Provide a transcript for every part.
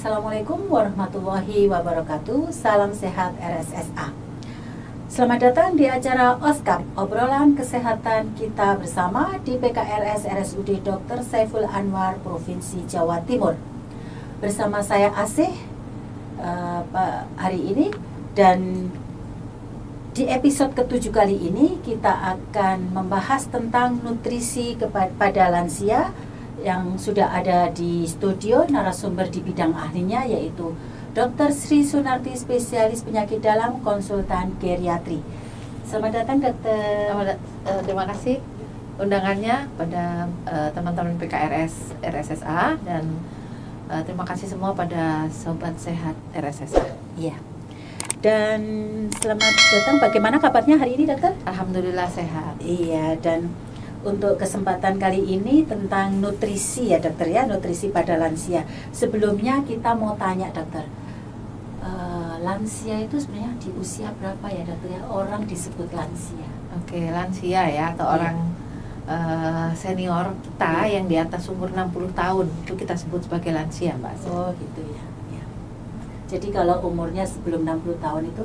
Assalamualaikum warahmatullahi wabarakatuh. Salam sehat RSSA. Selamat datang di acara OSKAP, obrolan kesehatan kita bersama di PKRS RSUD Dr. Saiful Anwar, Provinsi Jawa Timur. Bersama saya Asih hari ini, dan di episode ke-7 kali ini kita akan membahas tentang nutrisi pada lansia, yang sudah ada di studio narasumber di bidang ahlinya, yaitu Dr. Sri Sunarti, spesialis penyakit dalam, konsultan geriatri. Selamat datang, dokter. Terima kasih undangannya pada teman-teman PKRS RSSA, dan terima kasih semua pada sobat sehat RSSA. Iya. Dan selamat datang. Bagaimana kabarnya hari ini, dokter? Alhamdulillah sehat. Iya, dan untuk kesempatan kali ini tentang nutrisi ya, dokter ya, nutrisi pada lansia. Sebelumnya kita mau tanya, dokter, lansia itu sebenarnya di usia berapa ya, dokter ya, orang disebut lansia? Oke, lansia ya, atau orang senior kita yang di atas umur 60 tahun itu kita sebut sebagai lansia, Mbak. Oh gitu ya. Jadi kalau umurnya sebelum 60 tahun itu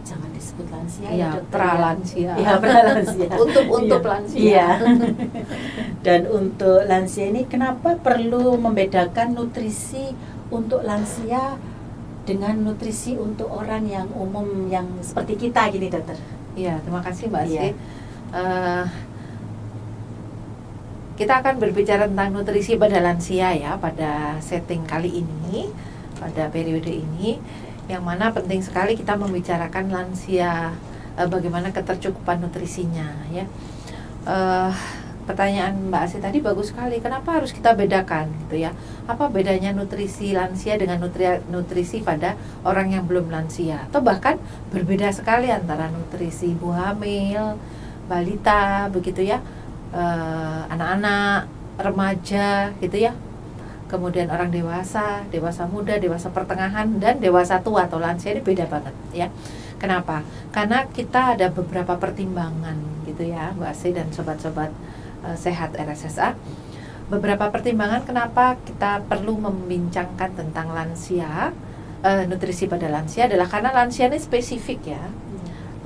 jangan disebut lansia, ya, pralansia. Ya, pralansia. untuk lansia. Iya. Dan untuk lansia ini kenapa perlu membedakan nutrisi untuk lansia dengan nutrisi untuk orang yang umum yang seperti kita gini, dokter? Iya, terima kasih Mbak Asih. Iya. Kita akan berbicara tentang nutrisi pada lansia ya, pada setting kali ini, pada periode ini, yang mana penting sekali kita membicarakan lansia, bagaimana ketercukupan nutrisinya ya. Pertanyaan Mbak Asih tadi bagus sekali, kenapa harus kita bedakan gitu ya, apa bedanya nutrisi lansia dengan nutrisi pada orang yang belum lansia, atau bahkan berbeda sekali antara nutrisi ibu hamil, balita begitu ya, anak-anak, remaja gitu ya, kemudian orang dewasa, dewasa muda, dewasa pertengahan, dan dewasa tua atau lansia. Ini beda banget ya. Kenapa? Karena kita ada beberapa pertimbangan gitu ya, Mbak Asih dan sobat-sobat sehat RSSA. Beberapa pertimbangan kenapa kita perlu membincangkan tentang lansia, nutrisi pada lansia, adalah karena lansia ini spesifik ya.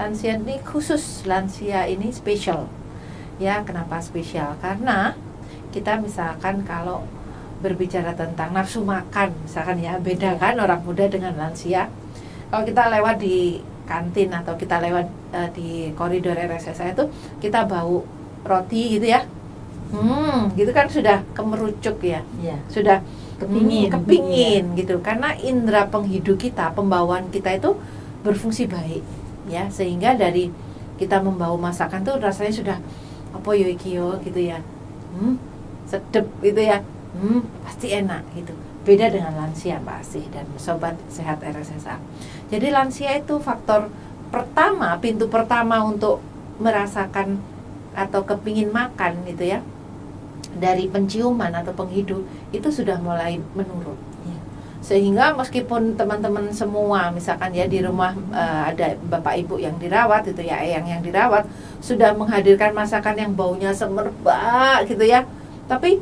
Lansia ini khusus, lansia ini spesial ya. Kenapa spesial? Karena kita misalkan kalau berbicara tentang nafsu makan misalkan ya, beda kan orang muda dengan lansia. Kalau kita lewat di kantin atau kita lewat di koridor RSSA itu, kita bau roti gitu ya, gitu kan sudah kemerucuk ya, sudah kepingin gitu, karena indera penghidu kita, pembawaan kita itu berfungsi baik ya, sehingga dari kita membawa masakan tuh rasanya sudah apa yo iki yo gitu ya, sedep gitu ya, pasti enak gitu. Beda dengan lansia, Mbak Asih dan sobat sehat RSSA. Jadi lansia itu faktor pertama, pintu pertama untuk merasakan atau kepingin makan gitu ya, dari penciuman atau penghidu itu sudah mulai menurun ya. Sehingga meskipun teman-teman semua misalkan ya di rumah ada bapak ibu yang dirawat itu ya, eyang yang dirawat, sudah menghadirkan masakan yang baunya semerbak gitu ya, tapi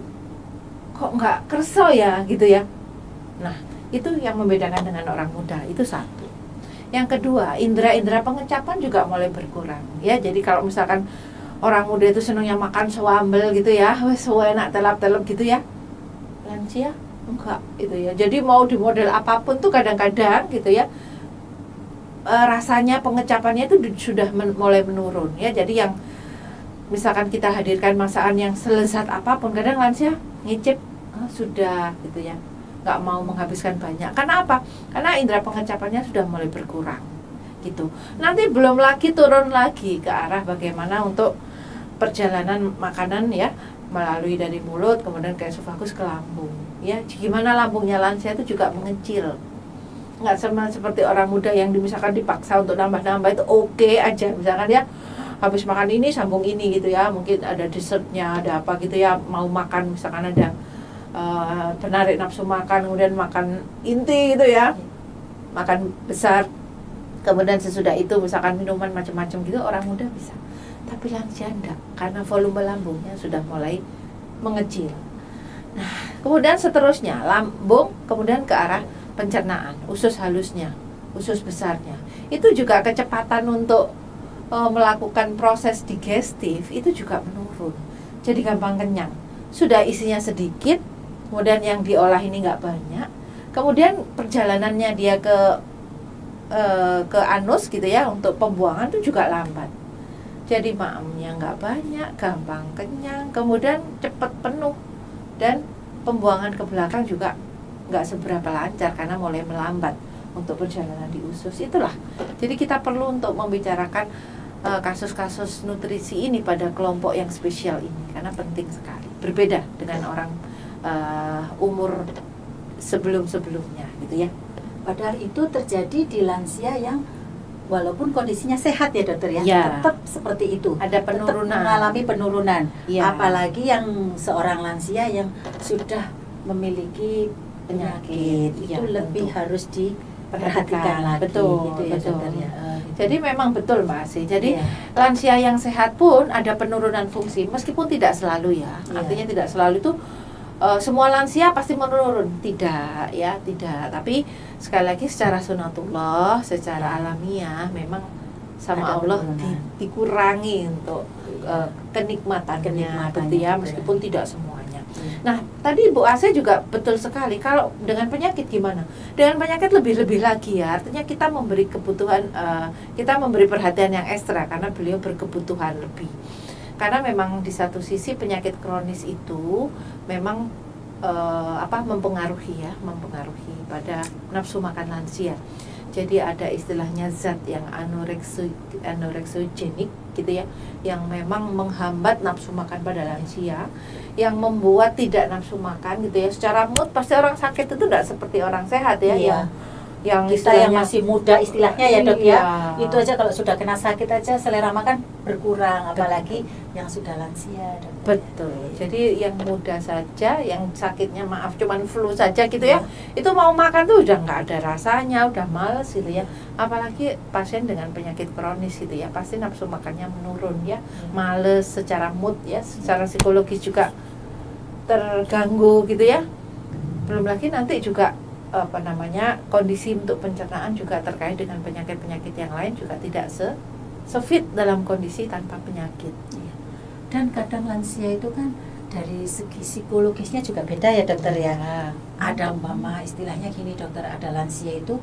kok nggak kerso ya gitu ya. Nah, itu yang membedakan dengan orang muda, itu satu. Yang kedua, indera-indera pengecapan juga mulai berkurang ya. Jadi kalau misalkan orang muda itu senangnya makan sewambel gitu ya, wes enak telap-telap gitu ya, lansia enggak gitu ya. Jadi mau di model apapun tuh kadang-kadang gitu ya, rasanya, pengecapannya itu sudah mulai menurun ya. Jadi yang misalkan kita hadirkan masakan yang selezat apapun, kadang lansia ngicip, sudah gitu ya, nggak mau menghabiskan banyak. Karena apa? Karena indera pengecapannya sudah mulai berkurang gitu. Nanti belum lagi turun lagi ke arah bagaimana untuk perjalanan makanan ya, melalui dari mulut kemudian ke esofagus ke lambung ya. Gimana lambungnya lansia itu juga mengecil, nggak sama seperti orang muda yang misalkan dipaksa untuk nambah-nambah itu oke aja, misalkan ya habis makan ini sambung ini gitu ya, mungkin ada dessertnya, ada apa gitu ya, mau makan misalkan ada penarik nafsu makan, kemudian makan inti gitu ya, makan besar, kemudian sesudah itu misalkan minuman macam-macam gitu, orang muda bisa. Tapi lansia enggak, karena volume lambungnya sudah mulai mengecil. Nah, kemudian seterusnya lambung kemudian ke arah pencernaan, usus halusnya, usus besarnya. Itu juga kecepatan untuk melakukan proses digestif itu juga menurun. Jadi gampang kenyang. Sudah isinya sedikit, kemudian yang diolah ini nggak banyak, kemudian perjalanannya dia ke anus gitu ya, untuk pembuangan itu juga lambat. Jadi maemnya nggak banyak, gampang kenyang, kemudian cepat penuh, dan pembuangan ke belakang juga nggak seberapa lancar karena mulai melambat untuk perjalanan di usus. Itulah, jadi kita perlu untuk membicarakan kasus-kasus nutrisi ini pada kelompok yang spesial ini, karena penting sekali, berbeda dengan orang umur sebelum-sebelumnya gitu ya. Padahal itu terjadi di lansia yang walaupun kondisinya sehat ya dokter ya, Ya. tetap seperti itu, Ada penurunan, tetap mengalami penurunan. Ya. Apalagi yang seorang lansia yang sudah memiliki penyakit, Ya, itu lebih tentu. harus diperhatikan lagi. Betul, gitu ya, betul. dokter ya. Jadi memang betul Mbak Asih. Jadi Iya. lansia yang sehat pun ada penurunan fungsi, meskipun tidak selalu ya. Iya. Artinya tidak selalu itu semua lansia pasti menurun, tidak ya, tidak. Tapi sekali lagi secara sunatullah, secara alamiah memang sama Ada Allah penurunan. dikurangi untuk kenikmatannya, gitu ya, meskipun tidak semuanya. Nah, tadi Bu Ase juga betul sekali. Kalau dengan penyakit gimana? Dengan penyakit lebih-lebih lagi ya. Artinya kita memberi kebutuhan, kita memberi perhatian yang ekstra karena beliau berkebutuhan lebih. Karena memang di satu sisi penyakit kronis itu memang mempengaruhi pada nafsu makan lansia. Jadi ada istilahnya zat yang anoreksogenik gitu ya, yang memang menghambat nafsu makan pada lansia, yang membuat tidak nafsu makan gitu ya. Secara mood pasti orang sakit itu tidak seperti orang sehat ya, Iya. yang Kita yang istilahnya masih muda istilahnya ya dok ya, Iya. itu aja kalau sudah kena sakit aja selera makan berkurang, apalagi yang sudah lansia dok. betul. Jadi yang muda saja, yang sakitnya maaf cuman flu saja gitu ya, itu mau makan tuh udah nggak ada rasanya, udah males gitu ya. Apalagi pasien dengan penyakit kronis gitu ya, pasti nafsu makannya menurun ya, males secara mood ya, secara psikologis juga terganggu gitu ya. Belum lagi nanti juga kondisi untuk pencernaan juga terkait dengan penyakit-penyakit yang lain juga tidak se-fit dalam kondisi tanpa penyakit. Dan kadang lansia itu kan dari segi psikologisnya juga beda ya dokter ya. Ada umpama istilahnya gini dokter, ada lansia itu,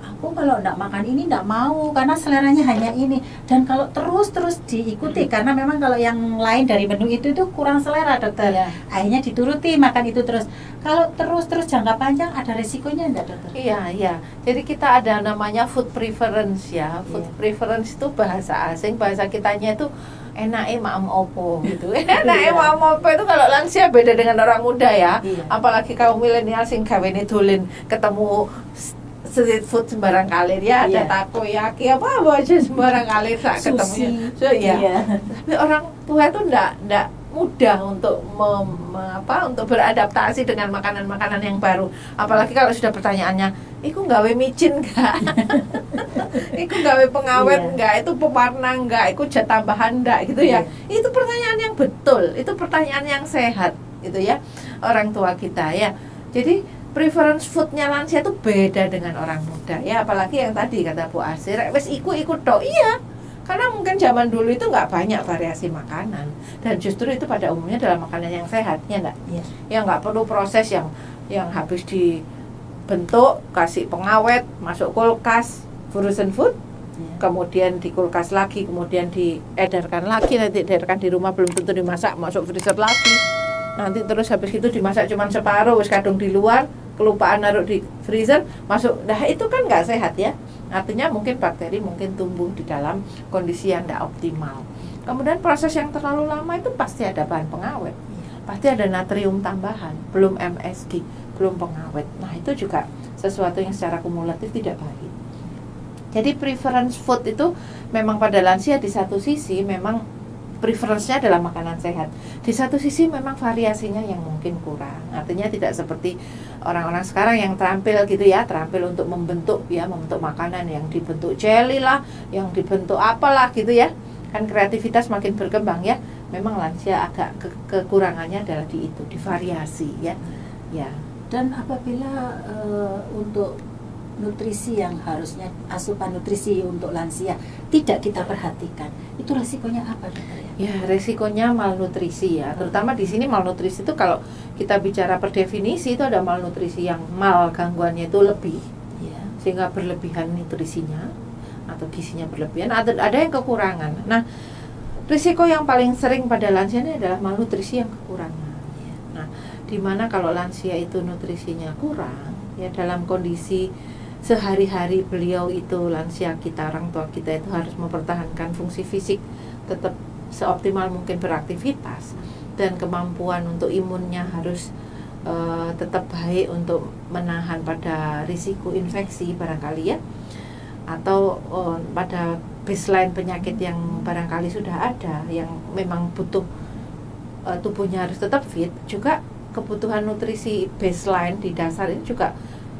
aku kalau enggak makan ini enggak mau karena seleranya hanya ini, dan kalau terus diikuti karena memang kalau yang lain dari menu itu kurang selera dokter, Iya. akhirnya dituruti makan itu terus. Kalau terus jangka panjang ada resikonya enggak dokter? Iya. Jadi kita ada namanya food preference ya. Food preference itu bahasa asing, bahasa kitanya itu enake maem opo gitu. Enake maem opo itu kalau lansia beda dengan orang muda ya. Iya. Apalagi kaum milenial sing gawene dolen ketemu street food sembarang kali ya, ada Iya. takoyaki apa aja sembarang kali sak ketemunya. So, ya. Iya. Tapi orang tua itu ndak mudah untuk untuk beradaptasi dengan makanan-makanan yang baru. Apalagi kalau sudah pertanyaannya, iku gawe micin enggak? Iku gawe pengawet Iya. enggak? Itu pewarna enggak? Iku zat tambahan enggak gitu ya? Itu pertanyaan yang betul, itu pertanyaan yang sehat gitu ya, orang tua kita ya. Jadi preference foodnya lansia itu beda dengan orang muda ya, apalagi yang tadi kata Bu Asir, wes ikut tok. Iya, karena mungkin zaman dulu itu nggak banyak variasi makanan, dan justru itu pada umumnya adalah makanan yang sehat ya enggak? Iya. Yang nggak perlu proses yang habis dibentuk, kasih pengawet, masuk kulkas, frozen food, kemudian di kulkas lagi, kemudian diedarkan lagi, nanti diedarkan di rumah belum tentu dimasak, masuk freezer lagi, nanti terus habis itu dimasak cuma separuh, wis kadung di luar, kelupaan naruh di freezer, masuk. Nah itu kan nggak sehat ya. Artinya mungkin bakteri mungkin tumbuh di dalam kondisi yang tidak optimal. Kemudian proses yang terlalu lama itu pasti ada bahan pengawet, pasti ada natrium tambahan, belum MSG, belum pengawet. Nah itu juga sesuatu yang secara kumulatif tidak baik. Jadi preference food itu memang pada lansia di satu sisi memang preference-nya adalah makanan sehat. Di satu sisi memang variasinya yang mungkin kurang. Artinya tidak seperti orang-orang sekarang yang terampil gitu ya, terampil untuk membentuk makanan yang dibentuk jelly lah, yang dibentuk apalah gitu ya. Kan kreativitas makin berkembang ya. Memang lansia agak kekurangannya adalah di itu, di variasi ya. Ya. Dan apabila untuk nutrisi yang harusnya asupan nutrisi untuk lansia tidak kita perhatikan, itu resikonya apa, dokter? Ya, resikonya malnutrisi ya. Terutama di sini malnutrisi itu kalau kita bicara per definisi itu ada malnutrisi yang gangguannya itu lebih, Ya. sehingga berlebihan nutrisinya atau gizinya berlebihan, ada yang kekurangan. Nah, risiko yang paling sering pada lansia ini adalah malnutrisi yang kekurangan. Ya. Nah, dimana kalau lansia itu nutrisinya kurang, ya dalam kondisi sehari-hari beliau itu, lansia kita, orang tua kita itu harus mempertahankan fungsi fisik tetap seoptimal mungkin beraktivitas, dan kemampuan untuk imunnya harus tetap baik untuk menahan pada risiko infeksi barangkali ya, atau pada baseline penyakit yang barangkali sudah ada yang memang butuh tubuhnya harus tetap fit. Juga kebutuhan nutrisi baseline di dasar ini juga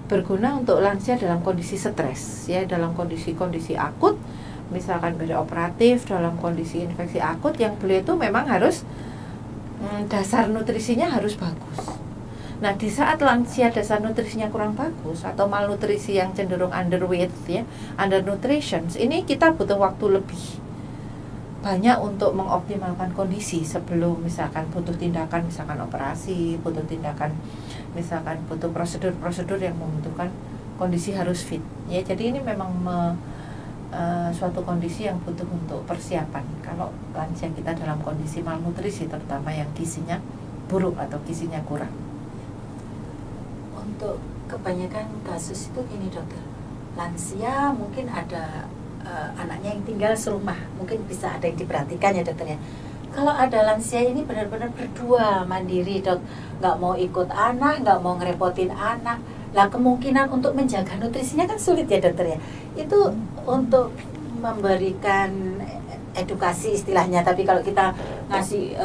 berguna untuk lansia dalam kondisi stres ya, dalam kondisi akut, misalkan perioperatif, dalam kondisi infeksi akut yang beliau itu memang harus dasar nutrisinya harus bagus. Nah, di saat lansia dasar nutrisinya kurang bagus atau malnutrisi yang cenderung underweight ya, undernutrition, ini kita butuh waktu lebih banyak untuk mengoptimalkan kondisi sebelum misalkan butuh tindakan, misalkan operasi, butuh tindakan, misalkan butuh prosedur-prosedur yang membutuhkan kondisi harus fit ya. Jadi ini memang suatu kondisi yang butuh untuk persiapan kalau lansia kita dalam kondisi malnutrisi, terutama yang gizinya buruk atau gizinya kurang. Untuk kebanyakan kasus itu gini, dokter, lansia mungkin ada anaknya yang tinggal serumah, mungkin bisa ada yang diperhatikan ya, dokter ya. Kalau ada lansia ini benar-benar berdua mandiri, dok, nggak mau ikut anak, nggak mau ngerepotin anak, lah kemungkinan untuk menjaga nutrisinya kan sulit ya, dokter ya. Itu untuk memberikan edukasi istilahnya, tapi kalau kita ngasih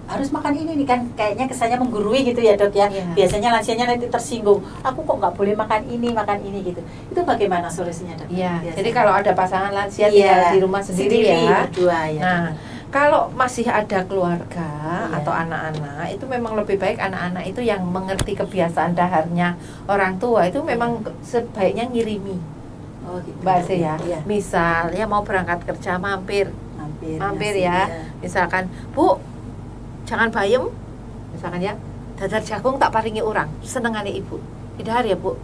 harus makan ini nih kan kayaknya kesannya menggurui gitu ya, dok ya. Yeah. Biasanya lansianya nanti tersinggung, aku kok nggak boleh makan ini gitu. Itu bagaimana solusinya, dok? Iya. Jadi kalau ada pasangan lansia tinggal di rumah sendiri ya. Berdua, ya. Nah, kalau masih ada keluarga atau Iya. anak-anak, itu memang lebih baik anak-anak itu yang mengerti kebiasaan daharnya orang tua itu memang sebaiknya ngirimi. Oh, gitu. Mbak Ase ya. Iya. Misalnya mau berangkat kerja mampir Mampir ya. iya. Misalkan, Bu, jangan bayem, misalkan ya, dadar jagung tak paringi orang, senengane ibu. Idahar ya, Bu.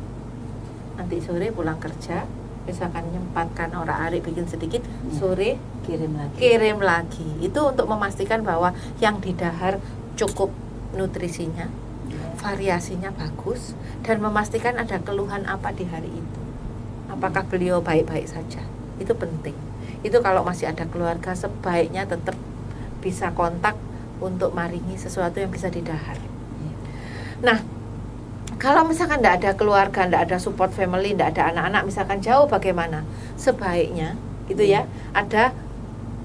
Nanti sore pulang kerja, misalkan nyempatkan orang arik bikin sedikit, sore kirim lagi. Itu untuk memastikan bahwa yang didahar cukup nutrisinya, variasinya bagus, dan memastikan ada keluhan apa di hari itu. Apakah beliau baik-baik saja? Itu penting. Itu kalau masih ada keluarga sebaiknya tetap bisa kontak untuk maringi sesuatu yang bisa didahar. Nah, kalau misalkan tidak ada keluarga, tidak ada support family, tidak ada anak-anak, misalkan jauh, bagaimana? Sebaiknya gitu ya, ada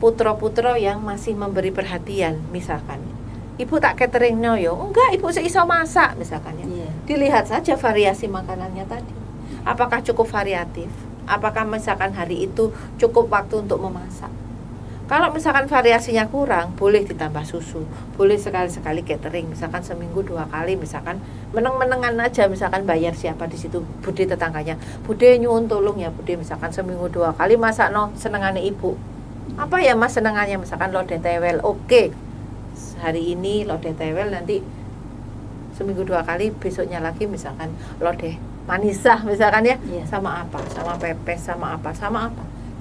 putra-putra yang masih memberi perhatian. Misalkan ibu tak catering yo, enggak, ibu seiso masak misalkan ya. Dilihat saja variasi makanannya tadi. Apakah cukup variatif? Apakah misalkan hari itu cukup waktu untuk memasak? Kalau misalkan variasinya kurang, boleh ditambah susu, boleh sekali-sekali catering, misalkan seminggu 2 kali, misalkan meneng-menengan aja, misalkan bayar siapa di situ, bude tetangganya, bude nyuwun tolong ya bude, misalkan seminggu 2 kali masak no senengane ibu. Apa ya mas senengannya, misalkan lodeh tewel, oke. Hari ini lodeh tewel, nanti seminggu 2 kali, besoknya lagi misalkan lodeh manisah misalkan ya, sama apa, sama pepes, sama apa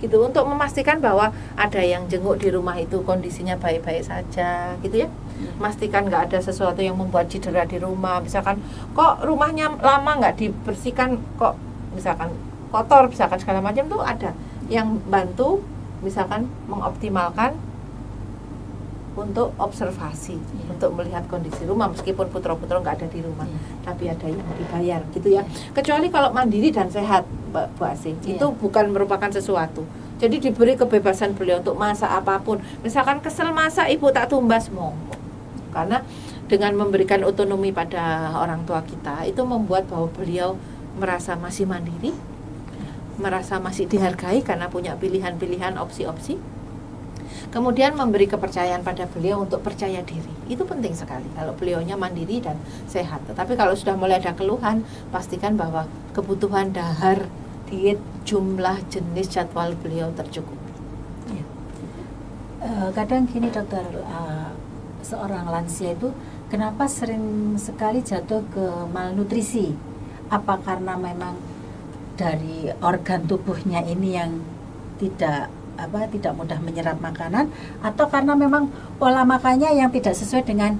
gitu, untuk memastikan bahwa ada yang jenguk di rumah itu kondisinya baik-baik saja gitu ya. Pastikan nggak ada sesuatu yang membuat cedera di rumah, misalkan kok rumahnya lama nggak dibersihkan, kok misalkan kotor, misalkan segala macam tuh ada yang bantu misalkan mengoptimalkan untuk observasi, untuk melihat kondisi rumah meskipun putra-putra nggak ada di rumah, tapi ada yang dibayar gitu ya. Kecuali kalau mandiri dan sehat, Bu Asih, itu bukan merupakan sesuatu. Jadi diberi kebebasan beliau untuk masak apapun. Misalkan kesel masak, ibu tak tumbas, monggo. Karena dengan memberikan otonomi pada orang tua kita, itu membuat bahwa beliau merasa masih mandiri, merasa masih dihargai karena punya pilihan-pilihan, opsi-opsi. Kemudian memberi kepercayaan pada beliau untuk percaya diri. Itu penting sekali kalau beliaunya mandiri dan sehat. Tetapi kalau sudah mulai ada keluhan, pastikan bahwa kebutuhan dahar, diet, jumlah, jenis, jadwal beliau tercukupi. Ya. Kadang gini dokter, seorang lansia itu kenapa sering sekali jatuh ke malnutrisi? Apa karena memang dari organ tubuhnya ini yang tidak mudah menyerap makanan, atau karena memang pola makannya yang tidak sesuai dengan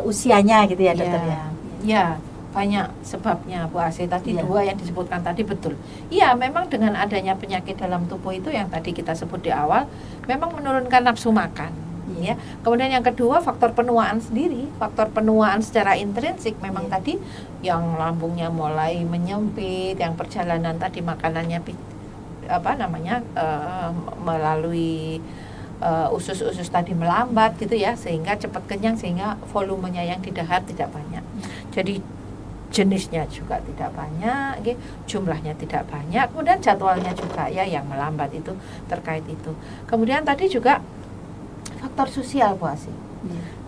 usianya gitu ya dokter ya? Ya, banyak sebabnya Bu Asih. Tadi dua yang disebutkan tadi betul. Iya, memang dengan adanya penyakit dalam tubuh itu yang tadi kita sebut di awal, memang menurunkan nafsu makan. Ya. Kemudian yang kedua, faktor penuaan sendiri, faktor penuaan secara intrinsik memang tadi yang lambungnya mulai menyempit, yang perjalanan tadi makanannya melalui usus-usus tadi melambat gitu ya, sehingga cepat kenyang, sehingga volumenya yang di dahar tidak banyak. Jadi jenisnya juga tidak banyak, jumlahnya tidak banyak, kemudian jadwalnya juga ya yang melambat itu terkait itu. Kemudian tadi juga faktor sosial Bu Asih.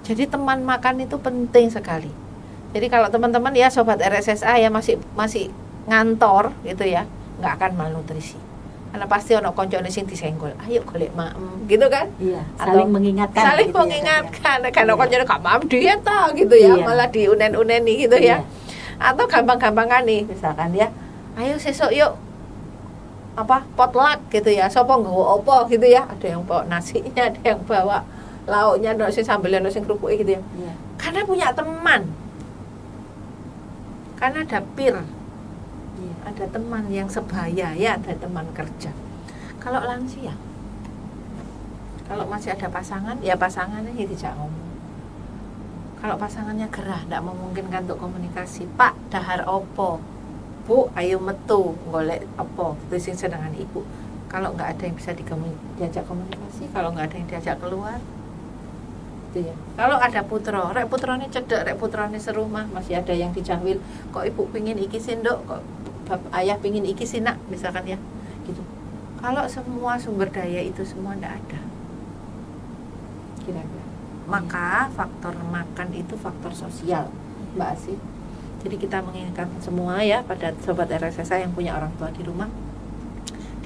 Jadi teman makan itu penting sekali. Jadi kalau teman-teman ya sobat RSSA ya masih ngantor gitu ya, nggak akan malnutrisi. Karena pasti ono koncone sing disenggol. Ayo golek maem gitu kan? Iya, saling mengingatkan. Saling gitu mengingatkan. Karena koncone gak maem diet ta gitu ya, malah diunen-uneni gitu ya. Atau gampang-gampangan nih misalkan ya. Ayo sesuk yuk potluck gitu ya, sopo nggawa apa gitu ya, ada yang bawa nasinya, ada yang bawa lauknya, ada sing sambelan, ada sing kerupuk gitu ya. Karena punya teman, karena ada peer, ada teman yang sebaya ya, ada teman kerja. Kalau lansia, kalau masih ada pasangan, ya pasangannya tidak ngomong. Kalau pasangannya gerah, tidak memungkinkan untuk komunikasi, Pak dahar opo, Bu, ayo metu golek apa sing senengan ibu. Kalau nggak ada yang bisa diajak komunikasi, kalau nggak ada yang diajak keluar, gitu ya. Kalau ada putra, rek putrane cedek, rek putrane serumah, masih ada yang dijawil, kok ibu pingin iki sih Nduk, kok ayah pingin iki sih Nak, misalkan ya, gitu. Kalau semua sumber daya itu semua nggak ada, kira-kira. Maka faktor makan itu faktor sosial, Mbak Asih. Jadi kita mengingatkan semua ya pada sobat RSSA yang punya orang tua di rumah,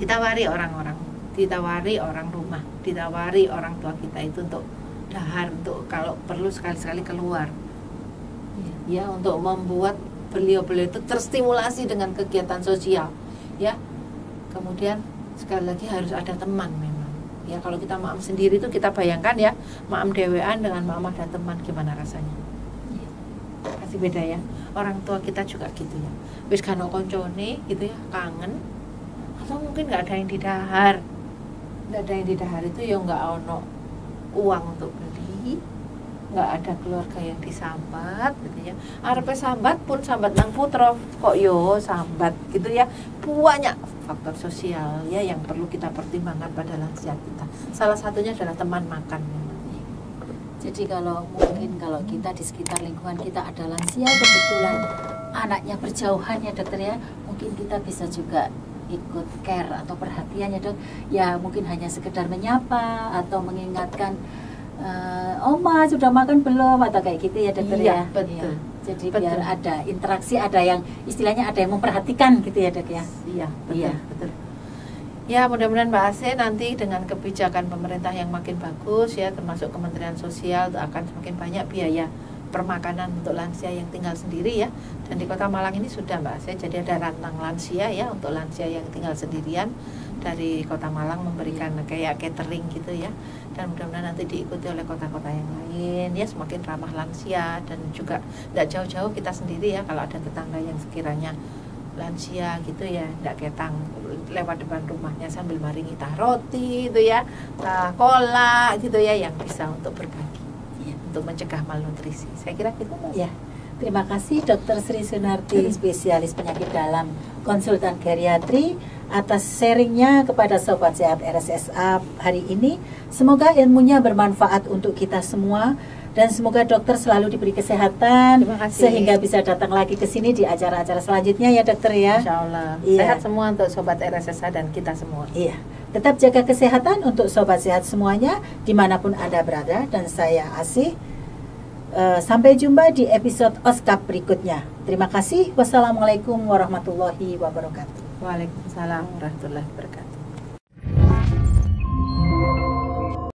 ditawari orang-orang, ditawari orang rumah, ditawari orang tua kita itu untuk dahar, untuk kalau perlu sekali-sekali keluar, ya untuk membuat beliau-beliau itu terstimulasi dengan kegiatan sosial, ya. Kemudian sekali lagi harus ada teman memang, ya. Kalau kita maam sendiri itu kita bayangkan ya, maam dewean dengan maam ada teman gimana rasanya? Pasti beda ya. Orang tua kita juga gitu ya, wis kan koncone gitu ya, kangen, atau mungkin nggak ada yang didahar, itu ya nggak ono uang untuk beli, nggak ada keluarga yang disambat gitu ya. Arepe sambat pun sambat nang putra kok yo sambat gitu ya. Banyak faktor sosial ya yang perlu kita pertimbangkan pada lansia kita. Salah satunya adalah teman makan. Jadi kalau kita di sekitar lingkungan kita ada lansia, kebetulan anaknya berjauhan ya dokter ya, mungkin kita bisa juga ikut care atau perhatian ya dok. Ya mungkin hanya sekedar menyapa atau mengingatkan, Oma sudah makan belum, atau kayak gitu ya dokter ya. Betul. Ya. Jadi biar ada interaksi, ada yang istilahnya ada yang memperhatikan gitu ya dok ya. Iya betul. Ya mudah-mudahan Mbak Asih nanti dengan kebijakan pemerintah yang makin bagus ya, termasuk Kementerian Sosial, akan semakin banyak biaya permakanan untuk lansia yang tinggal sendiri ya. Dan di Kota Malang ini sudah Mbak Asih, jadi ada rantang lansia ya untuk lansia yang tinggal sendirian, dari Kota Malang memberikan kayak catering gitu ya. Dan mudah-mudahan nanti diikuti oleh kota-kota yang lain ya, semakin ramah lansia. Dan juga tidak jauh-jauh kita sendiri ya, kalau ada tetangga yang sekiranya lansia gitu ya, tidak ketang lewat depan rumahnya sambil maringi tah roti itu ya, tah kola gitu ya, yang bisa untuk berbagi ya, untuk mencegah malnutrisi. Saya kira gitu Mas. Ya. Terima kasih Dr. Sri Sunarti, spesialis penyakit dalam, konsultan geriatri, atas sharingnya kepada Sobat Sehat RSSA hari ini. Semoga ilmunya bermanfaat untuk kita semua, dan semoga dokter selalu diberi kesehatan Terima kasih. sehingga bisa datang lagi ke sini di acara-acara selanjutnya ya dokter ya. Insya Allah. Iya. Sehat semua untuk sobat RSSA dan kita semua. Iya, tetap jaga kesehatan untuk sobat sehat semuanya dimanapun Anda berada, dan saya Asih. Sampai jumpa di episode Oskap berikutnya. Terima kasih. Wassalamualaikum warahmatullahi wabarakatuh. Waalaikumsalam warahmatullahi wabarakatuh.